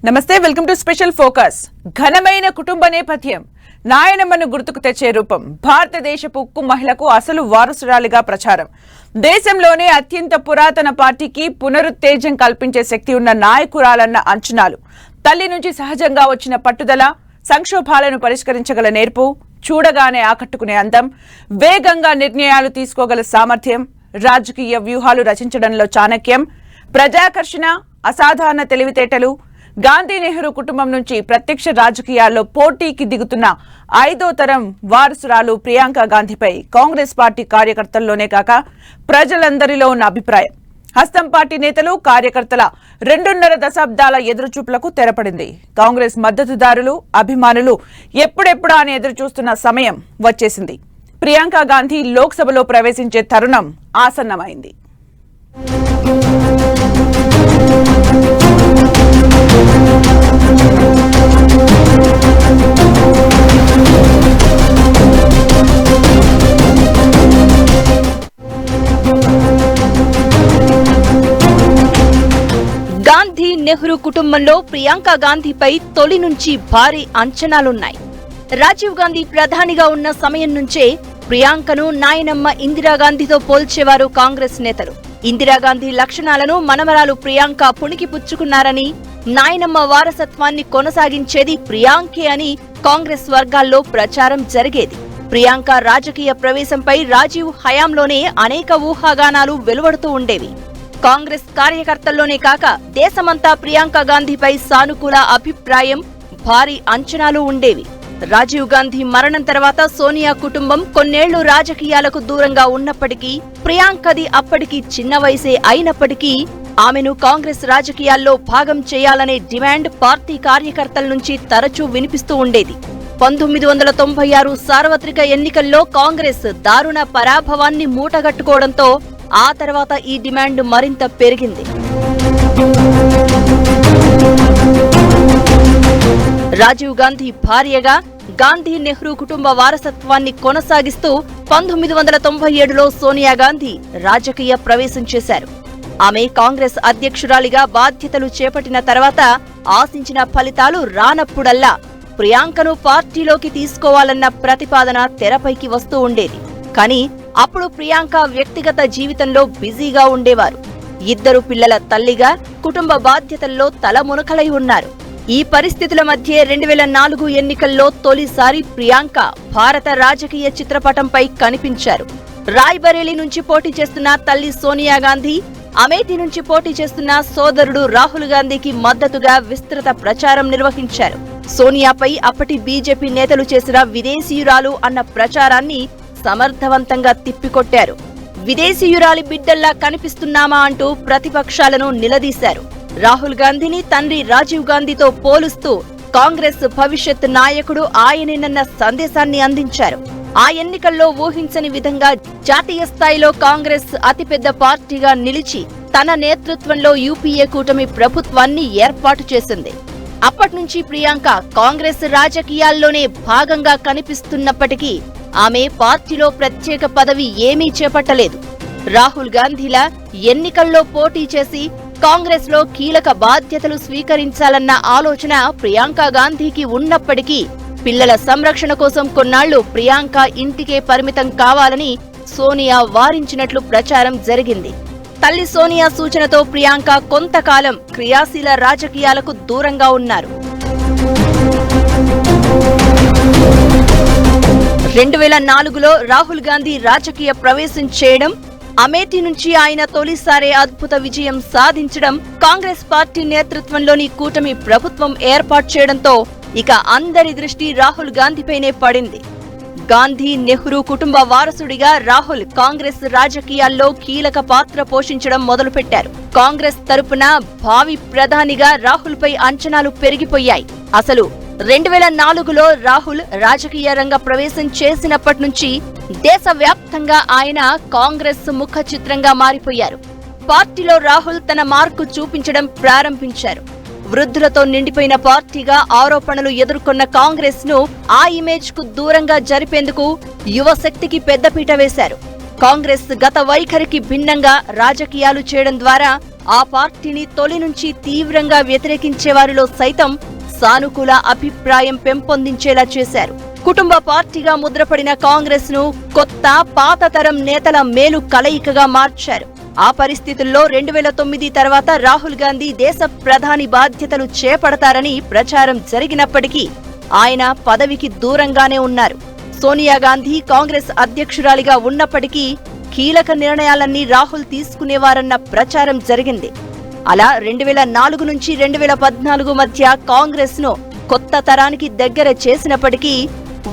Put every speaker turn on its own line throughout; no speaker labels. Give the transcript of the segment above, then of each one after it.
నమస్తే, welcome to special focus. ఘనమైన కుటుంబ నేపథ్యం, నాయనమ్మను గుర్తుకు తెచ్చే రూపం, భారతదేశపు ఉక్కు మహిళకు అసలు వారసురాలిగా ప్రచారం, దేశంలోనే అత్యంత పురాతన పార్టీకి పునరుత్తేజం కల్పించే శక్తి ఉన్న నాయకురాలన్న అంచనాలు, తల్లి నుంచి సహజంగా వచ్చిన పట్టుదల, సంక్షోభాలను పరిష్కరించగల నేర్పు, చూడగానే ఆకట్టుకునే అందం, వేగంగా నిర్ణయాలు తీసుకోగల సామర్థ్యం, రాజకీయ వ్యూహాలు రచించడంలో చాణక్యం, ప్రజాకర్షణ, అసాధారణ తెలివితేటలు, గాంధీ నెహ్రూ కుటుంబం నుంచి ప్రత్యక్ష రాజకీయాల్లో పోటీకి దిగుతున్న 5వ తరం వారసురాలు ప్రియాంక గాంధీపై కాంగ్రెస్ పార్టీ కార్యకర్తల్లోనే కాక ప్రజలందరిలో ఉన్న అభిప్రాయం. హస్తం పార్టీ నేతలు, కార్యకర్తల 2.5 దశాబ్దాల ఎదురుచూపులకు తెరపడింది. కాంగ్రెస్ మద్దతుదారులు, అభిమానులు ఎప్పుడెప్పుడా అని ఎదురుచూస్తున్న సమయం వచ్చేసింది. ప్రియాంక గాంధీ లోక్సభలో ప్రవేశించే తరుణం ఆసన్నమైంది.
గాంధీ నెహ్రూ కుటుంబంలో ప్రియాంక గాంధీపై తొలి నుంచి భారీ అంచనాలున్నాయి. రాజీవ్ గాంధీ ప్రధానిగా ఉన్న సమయం నుంచే ప్రియాంకను నాయనమ్మ ఇందిరాగాంధీతో పోల్చేవారు కాంగ్రెస్ నేతలు. ఇందిరాగాంధీ లక్షణాలను మనవరాలు ప్రియాంక పుణికి పుచ్చుకున్నారని, నాయనమ్మ వారసత్వాన్ని కొనసాగించేది ప్రియాంకే అని కాంగ్రెస్ వర్గాల్లో ప్రచారం జరిగేది. ప్రియాంక రాజకీయ ప్రవేశంపై రాజీవ్ హయాంలోనే అనేక ఊహాగానాలు వెలువడుతూ ఉండేవి. కాంగ్రెస్ కార్యకర్తల్లోనే కాక దేశమంతా ప్రియాంక గాంధీపై సానుకూల అభిప్రాయం, భారీ అంచనాలు ఉండేవి. రాజీవ్ గాంధీ మరణం తర్వాత సోనియా కుటుంబం కొన్నేళ్లు రాజకీయాలకు దూరంగా ఉన్నప్పటికీ, ప్రియాంకది అప్పటికి చిన్న వయసే అయినప్పటికీ ఆమెను కాంగ్రెస్ రాజకీయాల్లో భాగం చేయాలనే డిమాండ్ పార్టీ కార్యకర్తల నుంచి తరచూ వినిపిస్తూ ఉండేది. 1996 సార్వత్రిక ఎన్నికల్లో కాంగ్రెస్ దారుణ పరాభవాన్ని మూటగట్టుకోవడంతో ఆ తర్వాత ఈ డిమాండ్ మరింత పెరిగింది. రాజీవ్ గాంధీ భార్యగా గాంధీ నెహ్రూ కుటుంబ వారసత్వాన్ని కొనసాగిస్తూ 1997లో సోనియా గాంధీ రాజకీయ ప్రవేశం చేశారు. ఆమె కాంగ్రెస్ అధ్యక్షురాలిగా బాధ్యతలు చేపట్టిన తర్వాత ఆశించిన ఫలితాలు రానప్పుడల్లా ప్రియాంకను పార్టీలోకి తీసుకోవాలన్న ప్రతిపాదన తెరపైకి వస్తూ ఉండేది. కానీ అప్పుడు ప్రియాంక వ్యక్తిగత జీవితంలో బిజీగా ఉండేవారు. 2 పిల్లల తల్లిగా కుటుంబ బాధ్యతల్లో తలమునకలై ఉన్నారు. ఈ పరిస్థితుల మధ్య 2004 ఎన్నికల్లో తొలిసారి ప్రియాంక భారత రాజకీయ చిత్రపటంపై కనిపించారు. రాయ్బరేలీ నుంచి పోటీ చేస్తున్న తల్లి సోనియా గాంధీ, అమేఠీ నుంచి పోటీ చేస్తున్న సోదరుడు రాహుల్ గాంధీకి మద్దతుగా విస్తృత ప్రచారం నిర్వహించారు. సోనియాపై అప్పటి బీజేపీ నేతలు చేసిన విదేశీయురాలు అన్న ప్రచారాన్ని సమర్థవంతంగా తిప్పికొట్టారు. విదేశీయురాలి బిడ్డల్లా కనిపిస్తున్నామా అంటూ ప్రతిపక్షాలను నిలదీశారు. రాహుల్ గాంధీని తండ్రి రాజీవ్ గాంధీతో పోలుస్తూ కాంగ్రెస్ భవిష్యత్ నాయకుడు ఆయనేనన్న సందేశాన్ని అందించారు. ఆ ఎన్నికల్లో ఊహించని విధంగా జాతీయ స్థాయిలో కాంగ్రెస్ అతిపెద్ద పార్టీగా నిలిచి తన నేతృత్వంలో యూపీఏ కూటమి ప్రభుత్వాన్ని ఏర్పాటు చేసింది. అప్పట్నుంచి ప్రియాంక కాంగ్రెస్ రాజకీయాల్లోనే భాగంగా కనిపిస్తున్నప్పటికీ ఆమె పార్టీలో ప్రత్యేక పదవి ఏమీ చేపట్టలేదు. రాహుల్ గాంధీలా ఎన్నికల్లో పోటీ చేసి కాంగ్రెస్ లో కీలక బాధ్యతలు స్వీకరించాలన్న ఆలోచన ప్రియాంక గాంధీకి ఉన్నప్పటికీ పిల్లల సంరక్షణ కోసం కొన్నాళ్లు ప్రియాంక ఇంటికే పరిమితం కావాలని సోనియా వారించినట్లు ప్రచారం జరిగింది. తల్లి సోనియా సూచనతో ప్రియాంక కొంతకాలం క్రియాశీల రాజకీయాలకు దూరంగా ఉన్నారు. 2004లో రాహుల్ గాంధీ రాజకీయ ప్రవేశం చేయడం, అమేఠీ నుంచి ఆయన తొలిసారే అద్భుత విజయం సాధించడం, కాంగ్రెస్ పార్టీ నేతృత్వంలోని కూటమి ప్రభుత్వం ఏర్పాటు చేయడంతో ఇక అందరి దృష్టి రాహుల్ గాంధీపైనే పడింది. గాంధీ నెహ్రూ కుటుంబ వారసుడిగా రాహుల్ కాంగ్రెస్ రాజకీయాల్లో కీలక పాత్ర పోషించడం మొదలుపెట్టారు. కాంగ్రెస్ తరపున భావి ప్రధానిగా రాహుల్ పై అంచనాలు పెరిగిపోయాయి. అసలు 2004లో రాహుల్ రాజకీయ రంగ ప్రవేశం చేసినప్పటి నుంచి దేశవ్యాప్తంగా ఆయన కాంగ్రెస్ ముఖ చిత్రంగా మారిపోయారు. పార్టీలో రాహుల్ తన మార్కు చూపించడం ప్రారంభించారు. వృద్ధులతో నిండిపోయిన పార్టీగా ఆరోపణలు ఎదుర్కొన్న కాంగ్రెస్ ను ఆ ఇమేజ్ కు దూరంగా జరిపేందుకు యువశక్తికి పెద్దపీట వేశారు. కాంగ్రెస్ గత వైఖరికి భిన్నంగా రాజకీయాలు చేయడం ద్వారా ఆ పార్టీని తొలి నుంచి తీవ్రంగా వ్యతిరేకించే వారిలో సైతం సానుకూల అభిప్రాయం పెంపొందించేలా చేశారు. కుటుంబ పార్టీగా ముద్రపడిన కాంగ్రెస్ ను కొత్త పాత తరం నేతల మేలు కలయికగా మార్చారు. ఆ పరిస్థితుల్లో 2009 తర్వాత రాహుల్ గాంధీ దేశ ప్రధాని బాధ్యతలు చేపడతారని ప్రచారం జరిగినప్పటికీ ఆయన పదవికి దూరంగానే ఉన్నారు. సోనియా గాంధీ కాంగ్రెస్ అధ్యక్షురాలిగా ఉన్నప్పటికీ కీలక నిర్ణయాలన్నీ రాహుల్ తీసుకునేవారన్న ప్రచారం జరిగింది. అలా 2004 నుంచి 2014 మధ్య కాంగ్రెస్ ను కొత్త తరానికి దగ్గర చేసినప్పటికీ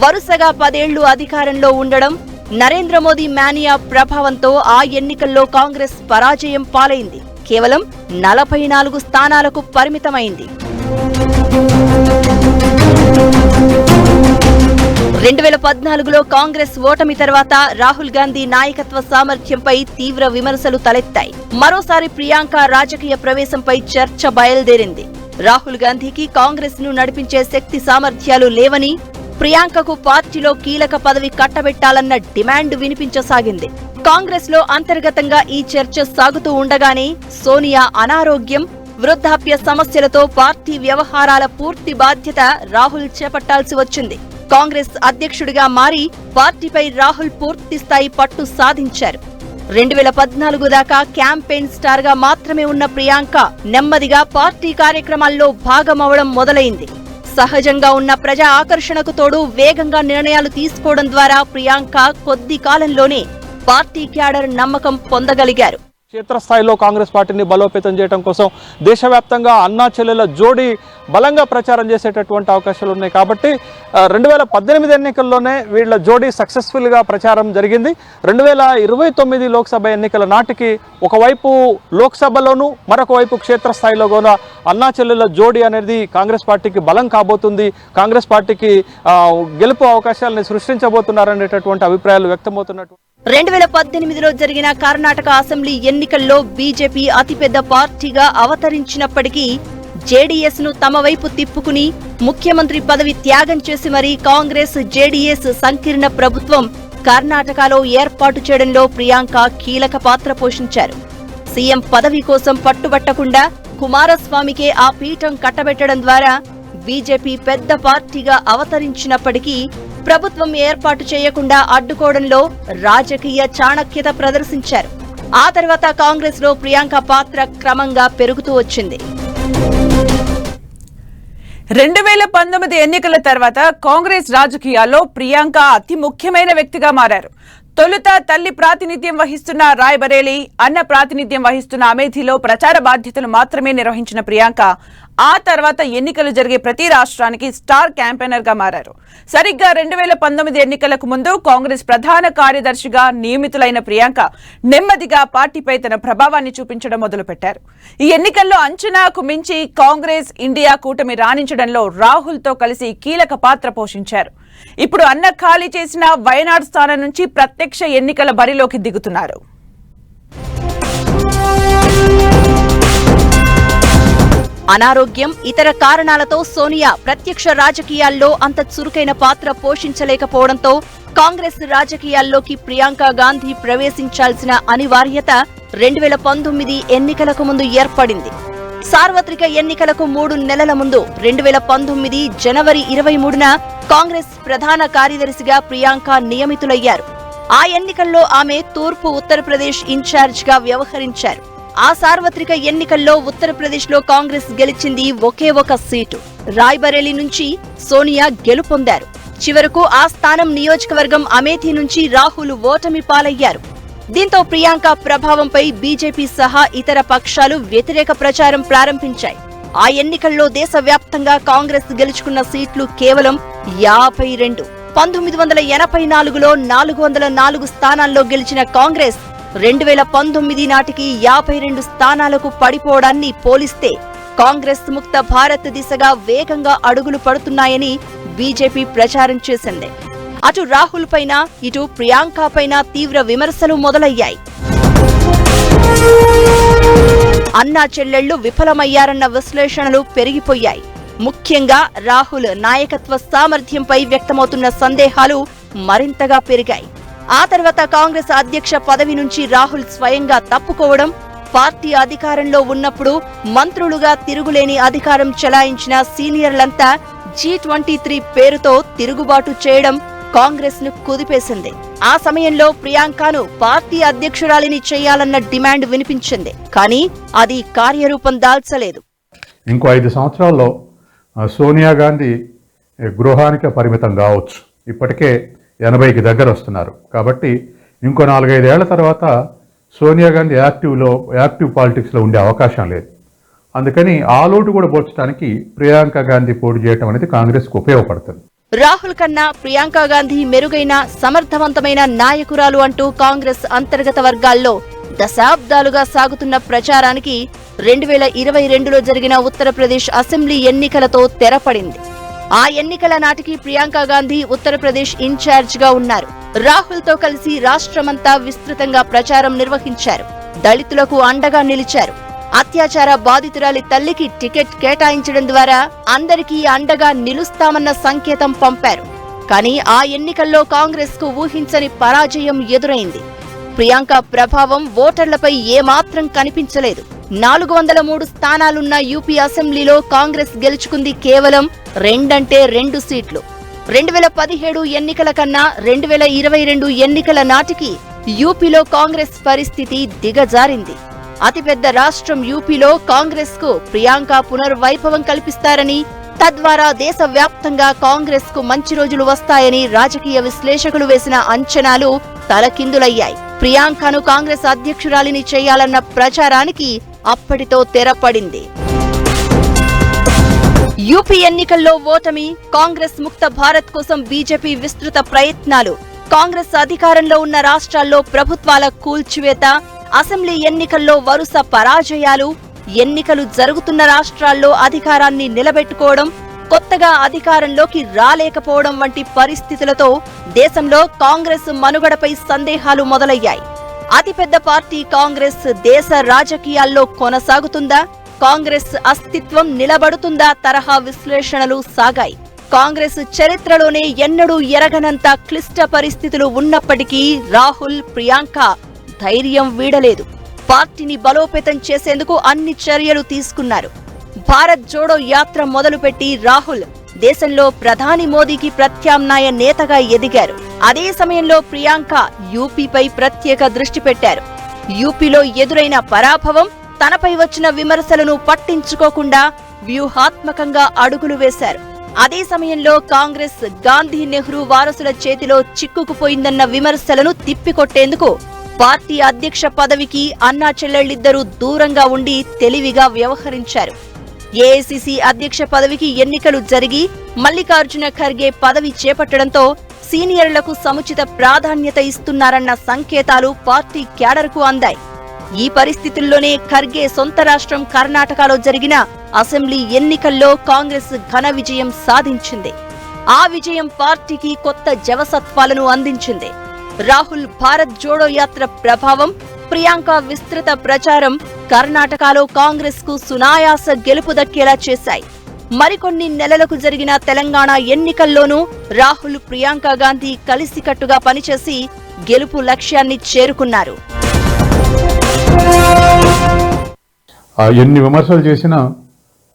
వరుసగా 10 ఏళ్లు అధికారంలో ఉండడం, నరేంద్ర మోదీ మానియా ప్రభావంతో ఆ ఎన్నికల్లో కాంగ్రెస్ పరాజయం పాలైంది. కేవలం 44 స్థానాలకు పరిమితమైంది. 2014లో కాంగ్రెస్ ఓటమి తర్వాత రాహుల్ గాంధీ నాయకత్వ సామర్థ్యంపై తీవ్ర విమర్శలు తలెత్తాయి. మరోసారి ప్రియాంక రాజకీయ ప్రవేశంపై చర్చ బయలుదేరింది. రాహుల్ గాంధీకి కాంగ్రెస్ ను నడిపించే శక్తి సామర్థ్యాలు లేవని, ప్రియాంకకు పార్టీలో కీలక పదవి కట్టబెట్టాలన్న డిమాండ్ వినిపించసాగింది. కాంగ్రెస్ లో అంతర్గతంగా ఈ చర్చ సాగుతూ ఉండగానే సోనియా అనారోగ్యం, వృద్ధాప్య సమస్యలతో పార్టీ వ్యవహారాల పూర్తి బాధ్యత రాహుల్ చేపట్టాల్సి వచ్చింది. కాంగ్రెస్ అధ్యక్షుడిగా మారి పార్టీపై రాహుల్ పూర్తి స్థాయి పట్టు సాధించారు. 2014 దాకా క్యాంపెయిన్ స్టార్ గా మాత్రమే ఉన్న ప్రియాంక నెమ్మదిగా పార్టీ కార్యక్రమాల్లో భాగమవడం మొదలైంది. సహజంగా ఉన్న ప్రజా ఆకర్షణకు తోడు వేగంగా నిర్ణయాలు తీసుకోవడం ద్వారా ప్రియాంక కొద్ది కాలంలోనే పార్టీ క్యాడర్ నమ్మకం పొందగలిగారు.
క్షేత్రస్థాయిలో కాంగ్రెస్ పార్టీని బలోపేతం చేయడం కోసం దేశవ్యాప్తంగా అన్నా చెల్లెల జోడీ బలంగా ప్రచారం చేసేటటువంటి అవకాశాలు ఉన్నాయి. కాబట్టి 2018 ఎన్నికల్లోనే వీళ్ళ జోడీ సక్సెస్ఫుల్గా ప్రచారం జరిగింది. 2029 లోక్సభ ఎన్నికల నాటికి ఒకవైపు లోక్సభలోనూ మరొక వైపు క్షేత్రస్థాయిలో కూడా అన్నా చెల్లెల జోడీ అనేది కాంగ్రెస్ పార్టీకి బలం కాబోతుంది, కాంగ్రెస్ పార్టీకి గెలుపు అవకాశాలను సృష్టించబోతున్నారనేటటువంటి అభిప్రాయాలు వ్యక్తమవుతున్నట్టు.
2018లో జరిగిన కర్ణాటక అసెంబ్లీ ఎన్నికల్లో బీజేపీ అతిపెద్ద పార్టీగా అవతరించినప్పటికీ జేడీఎస్ ను తమ వైపు తిప్పుకుని ముఖ్యమంత్రి పదవి త్యాగం చేసి మరీ కాంగ్రెస్ జేడీఎస్ సంకీర్ణ ప్రభుత్వం కర్ణాటకలో ఏర్పాటు చేయడంలో ప్రియాంక కీలక పాత్ర పోషించారు. సీఎం పదవి కోసం పట్టుబట్టకుండా కుమారస్వామికే ఆ పీఠం కట్టబెట్టడం ద్వారా బీజేపీ పెద్ద పార్టీగా అవతరించినప్పటికీ ప్రభుత్వం ఏర్పాటు చేయకుండా అడ్డుకోవడంలో రాజకీయ చాణక్యత ప్రదర్శించారు. ఆ తర్వాత కాంగ్రెస్ లో ప్రియాంక పాత్ర క్రమంగా పెరుగుతూ వచ్చింది.
2019 ఎన్నికల తర్వాత కాంగ్రెస్ రాజకీయాల్లో ప్రియాంక అతి ముఖ్యమైన వ్యక్తిగా మారారు. తొలుత తల్లి ప్రాతినిధ్యం వహిస్తున్న రాయ్బరేలీ, అన్న ప్రాతినిధ్యం వహిస్తున్న అమేథీలో ప్రచార బాధ్యతలు మాత్రమే నిర్వహించిన ప్రియాంక ఆ తర్వాత ఎన్నికలు జరిగే ప్రతి రాష్ట్రానికి స్టార్ క్యాంపెయినర్ గా మారారు. సరిగ్గా 2019 ఎన్నికలకు ముందు కాంగ్రెస్ ప్రధాన కార్యదర్శిగా నియమితులైన ప్రియాంక నెమ్మదిగా పార్టీపై తన ప్రభావాన్ని చూపించడం మొదలుపెట్టారు. ఈ ఎన్నికల్లో అంచనాకు మించి కాంగ్రెస్ ఇండియా కూటమి రాణించడంలో రాహుల్ తో కలిసి కీలక పాత్ర పోషించారు. ఇప్పుడు అన్న ఖాళీ చేసిన వయనాడ్ స్థానం నుంచి ప్రత్యక్ష ఎన్నికల బరిలోకి దిగుతున్నారు.
అనారోగ్యం, ఇతర కారణాలతో సోనియా ప్రత్యక్ష రాజకీయాల్లో అంత చురుకైన పాత్ర పోషించలేకపోవడంతో కాంగ్రెస్ రాజకీయాల్లోకి ప్రియాంక గాంధీ ప్రవేశించాల్సిన అనివార్యత 2019 ఎన్నికలకు ముందు ఏర్పడింది. సార్వత్రిక ఎన్నికలకు 3 నెలల ముందు 2019 జనవరి 23న కాంగ్రెస్ ప్రధాన కార్యదర్శిగా ప్రియాంక నియమితులయ్యారు. ఆ ఎన్నికల్లో ఆమె తూర్పు ఉత్తరప్రదేశ్ ఇన్ఛార్జ్ గా వ్యవహరించారు. ఆ సార్వత్రిక ఎన్నికల్లో ఉత్తరప్రదేశ్లో కాంగ్రెస్ గెలిచింది ఒకే ఒక సీటు. రాయ్బరేలీ నుంచి సోనియా గెలుపొందారు. చివరకు ఆ స్థానం నియోజకవర్గం అమేథీ నుంచి రాహుల్ ఓటమి పాలయ్యారు. దీంతో ప్రియాంక ప్రభావంపై బీజేపీ సహా ఇతర పక్షాలు వ్యతిరేక ప్రచారం ప్రారంభించాయి. ఆ ఎన్నికల్లో దేశవ్యాప్తంగా కాంగ్రెస్ గెలుచుకున్న సీట్లు కేవలం 52. 1984లో 404 స్థానాల్లో గెలిచిన కాంగ్రెస్ 2019 నాటికి 52 స్థానాలకు పడిపోవడాన్ని పోలిస్తే కాంగ్రెస్ ముక్త భారత్ దిశగా వేగంగా అడుగులు పడుతున్నాయని బీజేపీ ప్రచారం చేసింది. అటు రాహుల్ పైన, ఇటు ప్రియాంక పైన తీవ్ర విమర్శలు మొదలయ్యాయి. అన్నా చెల్లెళ్లు విఫలమయ్యారన్న విశ్లేషణలు పెరిగిపోయాయి. ముఖ్యంగా రాహుల్ నాయకత్వ సామర్థ్యంపై వ్యక్తమవుతున్న సందేహాలు మరింతగా పెరిగాయి. ఆ తర్వాత కాంగ్రెస్ అధ్యక్ష పదవి నుంచి రాహుల్ స్వయంగా తప్పుకోవడం, పార్టీ అధికారంలో ఉన్నప్పుడు మంత్రులుగా తిరుగులేని అధికారం చెలాయించిన సీనియర్లంతా G23 పేరుతో తిరుగుబాటు చేయడం కాంగ్రెస్ ను కుదిపేసింది. ఆ సమయంలో ప్రియాంకను పార్టీ అధ్యక్షురాలిని చేయాలన్న డిమాండ్ వినిపించింది. కానీ అది కార్యరూపం దాల్చలేదు.
ఇంకో 5 సంవత్సరాల్లో సోనియా గాంధీ గృహానికి పరిమితం కావచ్చు. ఇప్పటికే 80కి దగ్గర వస్తున్నారు. కాబట్టి ఇంకో 4-5 ఏళ్ల తర్వాత సోనియా గాంధీ యాక్టివ్ పాలిటిక్స్లో ఉండే అవకాశం లేదు. అందుకని ఆ లోటు కూడా పోల్చడానికి ప్రియాంక గాంధీ పోటీ చేయడం అనేది కాంగ్రెస్కు ఉపయోగపడుతుంది.
రాహుల్ కన్నా ప్రియాంక గాంధీ మెరుగైన సమర్థవంతమైన నాయకురాలు అంటూ కాంగ్రెస్ అంతర్గత వర్గాల్లో దశాబ్దాలుగా సాగుతున్న ప్రచారానికి 2022లో జరిగిన ఉత్తరప్రదేశ్ అసెంబ్లీ ఎన్నికలతో తెరపడింది. ఆ ఎన్నికల నాటికి ప్రియాంక గాంధీ ఉత్తరప్రదేశ్ ఇన్ఛార్జ్ గా ఉన్నారు. రాహుల్ తో కలిసి రాష్ట్రమంతా విస్తృతంగా ప్రచారం నిర్వహించారు. దళితులకు అండగా నిలిచారు. అత్యాచార బాధితురాలి తల్లికి టికెట్ కేటాయించడం ద్వారా అందరికీ అండగా నిలుస్తామన్న సంకేతం పంపారు. కానీ ఆ ఎన్నికల్లో కాంగ్రెస్ కు ఊహించని పరాజయం ఎదురైంది. ప్రియాంక ప్రభావం ఓటర్లపై ఏమాత్రం కనిపించలేదు. 403 స్థానాలున్న యూపీ అసెంబ్లీలో కాంగ్రెస్ గెలుచుకుంది కేవలం 2 సీట్లు. 2017 ఎన్నికల కన్నా 2022 ఎన్నికల నాటికి యూపీలో కాంగ్రెస్ పరిస్థితి దిగజారింది. అతిపెద్ద రాష్ట్రం యూపీలో కాంగ్రెస్ కు ప్రియాంక పునర్వైభవం కల్పిస్తారని, తద్వారా దేశవ్యాప్తంగా కాంగ్రెస్ కు మంచి రోజులు వస్తాయని రాజకీయ విశ్లేషకులు వేసిన అంచనాలు తలకిందులయ్యాయి. ప్రియాంకను కాంగ్రెస్ అధ్యక్షురాలిని చేయాలన్న ప్రచారానికి అప్పటితో తెరపడింది. యూపీ ఎన్నికల్లో ఓటమి, కాంగ్రెస్ ముక్త భారత్ కోసం బీజేపీ విస్తృత ప్రయత్నాలు, కాంగ్రెస్ అధికారంలో ఉన్న రాష్ట్రాల్లో ప్రభుత్వాల కూల్చివేత, అసెంబ్లీ ఎన్నికల్లో వరుస పరాజయాలు, ఎన్నికలు జరుగుతున్న రాష్ట్రాల్లో అధికారాన్ని నిలబెట్టుకోవడం, కొత్తగా అధికారంలోకి రాలేకపోవడం వంటి పరిస్థితులతో దేశంలో కాంగ్రెస్ మనుగడపై సందేహాలు మొదలయ్యాయి. అతిపెద్ద పార్టీ కాంగ్రెస్ దేశ రాజకీయాల్లో కొనసాగుతుందా, కాంగ్రెస్ అస్తిత్వం నిలబడుతుందా తరహా విశ్లేషణలు సాగాయి. కాంగ్రెస్ చరిత్రలోనే ఎన్నడూ ఎరగనంత క్లిష్ట పరిస్థితులు ఉన్నప్పటికీ రాహుల్, ప్రియాంక ధైర్యం వీడలేదు. పార్టీని బలోపేతం చేసేందుకు అన్ని చర్యలు తీసుకున్నారు. భారత్ జోడో యాత్ర మొదలుపెట్టి రాహుల్ దేశంలో ప్రధాని మోదీకి ప్రత్యామ్నాయ నేతగా ఎదిగారు. అదే సమయంలో ప్రియాంక యూపీపై ప్రత్యేక దృష్టి పెట్టారు. యూపీలో ఎదురైన పరాభవం, తనపై వచ్చిన విమర్శలను పట్టించుకోకుండా వ్యూహాత్మకంగా అడుగులు వేశారు. అదే సమయంలో కాంగ్రెస్ గాంధీ నెహ్రూ వారసుల చేతిలో చిక్కుకుపోయిందన్న విమర్శలను తిప్పికొట్టేందుకు పార్టీ అధ్యక్ష పదవికి అన్నా చెల్లెళ్లిద్దరూ దూరంగా ఉండి తెలివిగా వ్యవహరించారు. ఏఐసీసీ అధ్యక్ష పదవికి ఎన్నికలు జరిగి మల్లికార్జున ఖర్గే పదవి చేపట్టడంతో సీనియర్లకు సముచిత ప్రాధాన్యత ఇస్తున్నారన్న సంకేతాలు పార్టీ క్యాడర్కు అందాయి. ఈ పరిస్థితుల్లోనే ఖర్గే సొంత రాష్ట్రం కర్ణాటకలో జరిగిన అసెంబ్లీ ఎన్నికల్లో కాంగ్రెస్ ఘన విజయం సాధించింది. ఆ విజయం పార్టీకి కొత్త జవసత్వాలను అందించింది. రాహుల్ భారత్ జోడో యాత్ర ప్రభావం, ప్రియాంక విస్తృత ప్రచారం కర్ణాటకలో కాంగ్రెస్ కు సునాయాస గెలుపు దక్కేలా చేశాయి. మరికొన్ని నెలలకు జరిగిన తెలంగాణ ఎన్నికల్లోనూ రాహుల్, ప్రియాంక గాంధీ కలిసికట్టుగా పనిచేసి గెలుపు లక్ష్యాన్ని చేరుకున్నారు.
ఎన్ని విమర్శలు చేసినా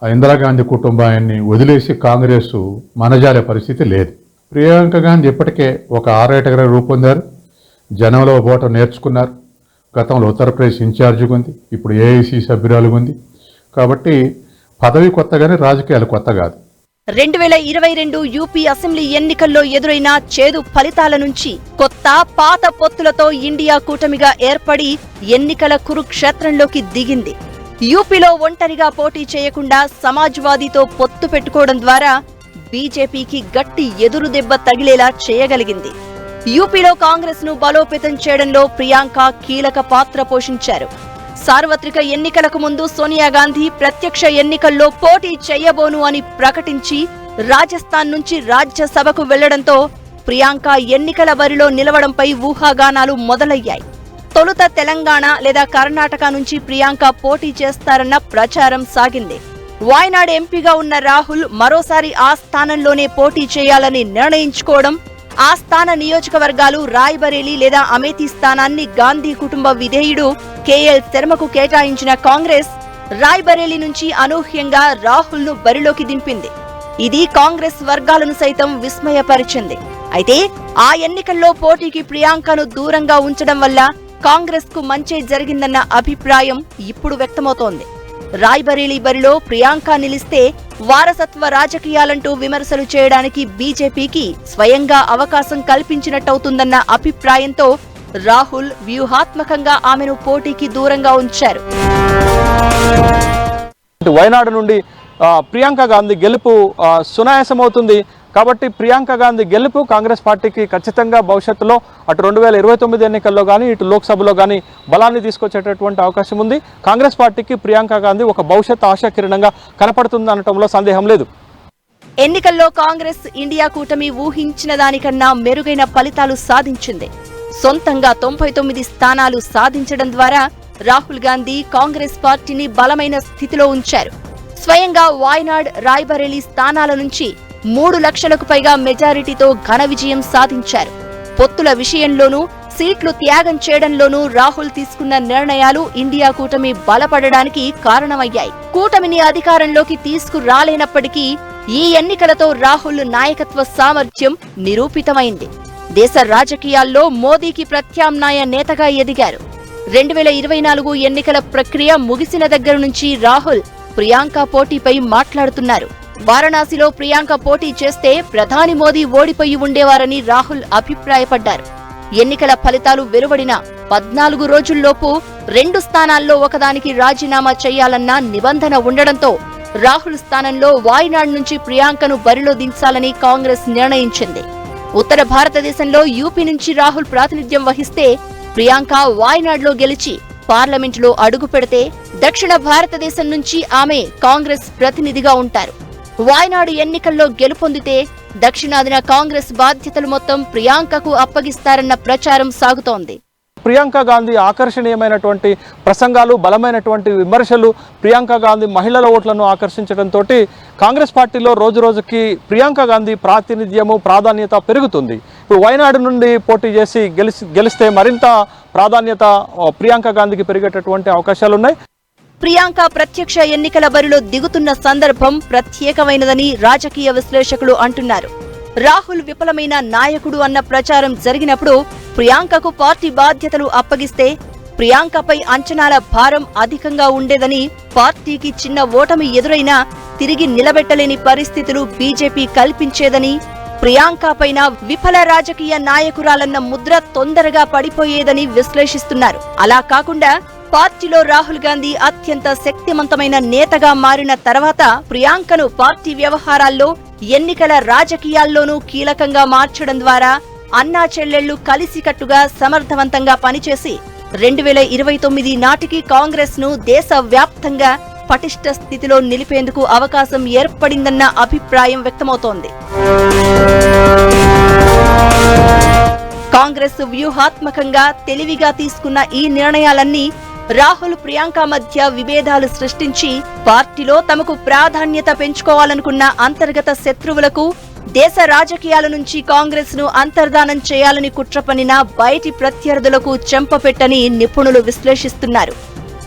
ఇందిరాగాంధీ కుటుంబాన్ని వదిలేసి కాంగ్రెస్ మనజాలే పరిస్థితి లేదు. ప్రియాంక గాంధీ ఇప్పటికే ఒక ఆరేటగా రూపొందారు. జనంలో ఓటం నేర్చుకున్నారు. గతంలో ఉత్తరప్రదేశ్ ఇన్ఛార్జిగా ఉంది, ఇప్పుడు ఏఐసీ సభ్యురాలుగా ఉంది. కాబట్టి పదవి కొత్తగానే రాజకీయాలు కొత్త కాదు.
2022 యూపీ అసెంబ్లీ ఎన్నికల్లో ఎదురైన చేదు ఫలితాల నుంచి కొత్త పాత పొత్తులతో ఇండియా కూటమిగా ఏర్పడి ఎన్నికల కురుక్షేత్రంలోకి దిగింది. యూపీలో ఒంటరిగా పోటీ చేయకుండా సమాజ్వాదీతో పొత్తు పెట్టుకోవడం ద్వారా బీజేపీకి గట్టి ఎదురుదెబ్బ తగిలేలా చేయగలిగింది. యూపీలో కాంగ్రెస్ ను బలోపేతం చేయడంలో ప్రియాంక కీలక పాత్ర పోషించారు. సార్వత్రిక ఎన్నికలకు ముందు సోనియా గాంధీ ప్రత్యక్ష ఎన్నికల్లో పోటీ చేయబోను అని ప్రకటించి రాజస్థాన్ నుంచి రాజ్యసభకు వెళ్లడంతో ప్రియాంక ఎన్నికల బరిలో నిలవడంపై ఊహాగానాలు మొదలయ్యాయి. తొలుత తెలంగాణ లేదా కర్ణాటక నుంచి ప్రియాంక పోటీ చేస్తారన్న ప్రచారం సాగింది. వాయనాడ్ ఎంపీగా ఉన్న రాహుల్ మరోసారి ఆ స్థానంలోనే పోటీ చేయాలని నిర్ణయించుకోవడం, ఆ స్థాన నియోజకవర్గాలు రాయ్బరేలీ లేదా అమేథీ స్థానాన్ని గాంధీ కుటుంబ విధేయుడు కేఎల్ శర్మకు కేటాయించిన కాంగ్రెస్ రాయ్బరేలీ నుంచి అనూహ్యంగా రాహుల్ ను బరిలోకి దింపింది. ఇది కాంగ్రెస్ వర్గాలను సైతం విస్మయపరిచింది. అయితే ఆ ఎన్నికల్లో పోటీకి ప్రియాంకను దూరంగా ఉంచడం వల్ల కాంగ్రెస్ కు మంచే జరిగిందన్న అభిప్రాయం ఇప్పుడు వ్యక్తమవుతోంది. రాయ్బరేలీ బరిలో ప్రియాంక నిలిస్తే వారసత్వ రాజకీయాలంటూ విమర్శలు చేయడానికి బీజేపీకి స్వయంగా అవకాశం కల్పించినట్టవుతుందన్న అభిప్రాయంతో రాహుల్ వ్యూహాత్మకంగా ఆమెను పోటీకి దూరంగా ఉంచారు.
వయనాడు నుండి ప్రియాంక గాంధీ గెలుపు సునాయాసమవుతుంది. కాబట్టి ప్రియాంక గాంధీ గెలుపు కాంగ్రెస్ పార్టీకి ఖచ్చితంగా భవిష్యత్తులో అటు 2029 ఎన్నికల్లో కానీ ఇటు లోక్సభలో కానీ బలాన్ని తీసుకొచ్చేటటువంటి అవకాశం ఉంది. కాంగ్రెస్ పార్టీకి ప్రియాంక గాంధీ ఒక భవిష్యత్ ఆశాకిరణంగా కనపడుతుంది అనటంలో సందేహం లేదు.
ఎన్నికల్లో కాంగ్రెస్ ఇండియా కూటమి ఊహించిన దానికన్నా మెరుగైన ఫలితాలు సాధించింది. సొంతంగా 99 స్థానాలు సాధించడం ద్వారా రాహుల్ గాంధీ కాంగ్రెస్ పార్టీని బలమైన స్థితిలో ఉంచారు. స్వయంగా వాయనాడ్, రాయ్బరేలీ స్థానాల నుంచి 3 లక్షలకు పైగా మెజారిటీతో ఘన విజయం సాధించారు. పొత్తుల విషయంలోనూ సీట్లు త్యాగం చేయడంలోనూ రాహుల్ తీసుకున్న నిర్ణయాలు ఇండియా కూటమి బలపడడానికి కారణమయ్యాయి. కూటమిని అధికారంలోకి తీసుకురాలేనప్పటికీ ఈ ఎన్నికలతో రాహుల్ నాయకత్వ సామర్థ్యం నిరూపితమైంది. దేశ రాజకీయాల్లో మోదీకి ప్రత్యామ్నాయ నేతగా ఎదిగారు. 2024 ఎన్నికల ప్రక్రియ ముగిసిన దగ్గర నుంచి రాహుల్, ప్రియాంక పోటీపై మాట్లాడుతున్నారు. వారణాసిలో ప్రియాంక పోటీ చేస్తే ప్రధాని మోదీ ఓడిపోయి ఉండేవారని రాహుల్ అభిప్రాయపడ్డారు. ఎన్నికల ఫలితాలు వెలువడిన 14 రోజుల్లోపు 2 స్థానాల్లో ఒకదానికి రాజీనామా చేయాలన్న నిబంధన ఉండడంతో రాహుల్ స్థానంలో వాయనాడ్ నుంచి ప్రియాంకను బరిలో దించాలని కాంగ్రెస్ నిర్ణయించింది. ఉత్తర భారతదేశంలో యూపీ నుంచి రాహుల్ ప్రాతినిధ్యం వహిస్తే ప్రియాంక వాయనాడ్లో గెలిచి పార్లమెంటులో అడుగు పెడితే దక్షిణ భారతదేశం నుంచి ఆమె కాంగ్రెస్ ప్రతినిధిగా ఉంటారు. వాయనాడు ఎన్నికల్లో గెలుపొందితే దక్షిణాదిన కాంగ్రెస్ బాధ్యతలు మొత్తం ప్రియాంకకు అప్పగిస్తారన్న ప్రచారం సాగుతోంది.
ప్రియాంక గాంధీ ఆకర్షణీయమైనటువంటి ప్రసంగాలు, బలమైనటువంటి విమర్శలు ప్రియాంక గాంధీ మహిళల ఓట్లను ఆకర్షించడంతో కాంగ్రెస్ పార్టీలో రోజు రోజుకి ప్రియాంక గాంధీ ప్రాతినిధ్యము, ప్రాధాన్యత పెరుగుతుంది. ఇప్పుడు వయనాడు నుండి పోటీ చేసి గెలిస్తే మరింత ప్రాధాన్యత ప్రియాంక గాంధీకి పెరిగేటటువంటి అవకాశాలున్నాయి.
ప్రియాంక ప్రత్యక్ష ఎన్నికల బరిలో దిగుతున్న సందర్భం ప్రత్యేకమైనదని రాజకీయ విశ్లేషకులు అంటున్నారు. రాహుల్ విఫలమైన నాయకుడు అన్న ప్రచారం జరిగినప్పుడు ప్రియాంకకు పార్టీ బాధ్యతలు అప్పగిస్తే ప్రియాంకపై అంచనాల భారం అధికంగా ఉండేదని, పార్టీకి చిన్న ఓటమి ఎదురైనా తిరిగి నిలబెట్టలేని పరిస్థితులు బీజేపీ కల్పించేదని, ప్రియాంకపైన విఫల రాజకీయ నాయకురాలన్న ముద్ర తొందరగా పడిపోయేదని విశ్లేషిస్తున్నారు. అలా కాకుండా పార్టీలో రాహుల్ గాంధీ అత్యంత శక్తివంతమైన నేతగా మారిన తర్వాత ప్రియాంకను పార్టీ వ్యవహారాల్లో, ఎన్నికల రాజకీయాల్లోనూ కీలకంగా మార్చడం ద్వారా అన్నా చెల్లెళ్లు కలిసికట్టుగా సమర్థవంతంగా పనిచేసి 2029 నాటికి కాంగ్రెస్ ను దేశవ్యాప్తంగా పటిష్ట స్థితిలో నిలిపేందుకు అవకాశం ఏర్పడిందన్న అభిప్రాయం వ్యక్తమవుతోంది. కాంగ్రెస్ వ్యూహాత్మకంగా తెలివిగా తీసుకున్న ఈ నిర్ణయాలన్నీ రాహుల్, ప్రియాంక మధ్య విభేదాలు సృష్టించి పార్టీలో తమకు ప్రాధాన్యత పెంచుకోవాలనుకున్న అంతర్గత శత్రువులకు, దేశ రాజకీయాల నుంచి కాంగ్రెస్ ను అంతర్ధానం చేయాలని కుట్రపన్నిన బయటి ప్రత్యర్థులకు చెంపపెట్టని నిపుణులు విశ్లేషిస్తున్నారు.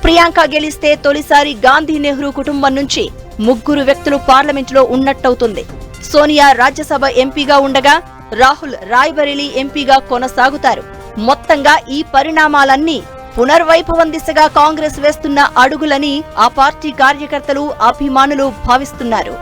ప్రియాంక గెలిస్తే తొలిసారి గాంధీ నెహ్రూ కుటుంబం నుంచి 3 వ్యక్తులు పార్లమెంటులో ఉన్నట్టవుతుంది. సోనియా రాజ్యసభ ఎంపీగా ఉండగా రాహుల్ రాయ్బరేలీ ఎంపీగా కొనసాగుతారు. మొత్తంగా ఈ పరిణామాలన్నీ పునర్వైభవం దిశగా కాంగ్రెస్ వేస్తున్న అడుగులని ఆ పార్టీ కార్యకర్తలు, అభిమానులు భావిస్తున్నారు.